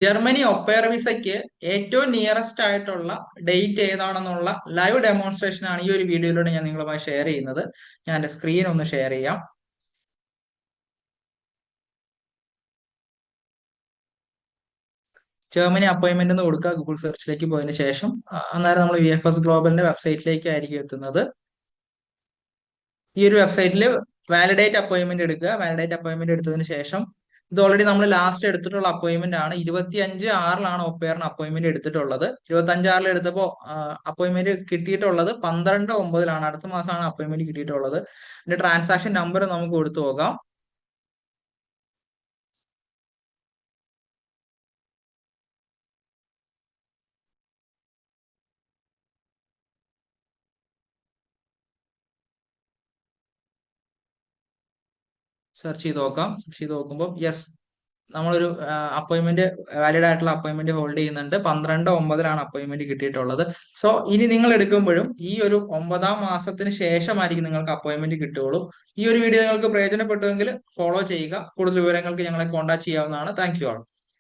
Germany ഒപ്പയർ വിസയ്ക്ക് ഏറ്റവും nearest ആയിട്ടുള്ള ഡേറ്റ് ഏതാണെന്നുള്ള ലൈവ് ഡെമോൺസ്ട്രേഷൻ ആണ് ഈ ഒരു വീഡിയോയിലൂടെ ഞാൻ നിങ്ങളുമായി ഷെയർ ചെയ്യുന്നത്. ഞാൻ എൻ്റെ സ്ക്രീൻ ഒന്ന് ഷെയർ ചെയ്യാം. ജർമ്മനി അപ്പോയിന്റ്മെന്റ് എന്ന് കൊടുക്കുക ഗൂഗിൾ സെർച്ചിലേക്ക് പോയതിനു ശേഷം അന്നേരം നമ്മൾ VFS ഗ്ലോബലിന്റെ വെബ്സൈറ്റിലേക്ക് ആയിരിക്കും എത്തുന്നത്. ഈ ഒരു വെബ്സൈറ്റിൽ വാലിഡേറ്റ് അപ്പോയിന്റ്മെന്റ് എടുക്കുക. വാലിഡേറ്റ് അപ്പോയിന്റ്മെന്റ് എടുത്തതിന് ശേഷം ഇത് ഓൾറെഡി നമ്മൾ ലാസ്റ്റ് എടുത്തിട്ടുള്ള അപ്പോയിന്റ്മെന്റ് ആണ്. 25/6 ഒപ്പയറിന് അപ്പോയിന്റ്മെന്റ് എടുത്തിട്ടുള്ളത്. 25/6 എടുത്തപ്പോൾ അപ്പോയിന്റ്മെന്റ് കിട്ടിയിട്ടുള്ളത് 12/9 അടുത്ത മാസമാണ് അപ്പോയിന്റ്മെന്റ് കിട്ടിയിട്ടുള്ളത്. ഇതിന്റെ ട്രാൻസാക്ഷൻ നമ്പർ നമുക്ക് കൊടുത്തു പോകാം. സെർച്ച് ചെയ്ത് നോക്കാം. സെർച്ച് ചെയ്ത് നോക്കുമ്പോൾ യെസ്, നമ്മളൊരു അപ്പോയിന്റ്മെന്റ് വാലിഡ് ആയിട്ടുള്ള അപ്പോയിന്റ്മെന്റ് ഹോൾഡ് ചെയ്യുന്നുണ്ട്. 12/9 അപ്പോയിന്റ്മെന്റ് കിട്ടിയിട്ടുള്ളത്. സോ ഇനി നിങ്ങൾ എടുക്കുമ്പോഴും ഈ ഒരു 9ാം മാസത്തിന് ശേഷമായിരിക്കും നിങ്ങൾക്ക് അപ്പോയിന്റ്മെന്റ് കിട്ടുകയുള്ളൂ. ഈ ഒരു വീഡിയോ നിങ്ങൾക്ക് പ്രയോജനപ്പെട്ടുവെങ്കിൽ ഫോളോ ചെയ്യുക. കൂടുതൽ വിവരങ്ങൾക്ക് ഞങ്ങളെ കോൺടാക്ട് ചെയ്യാവുന്നതാണ്. Thank you all.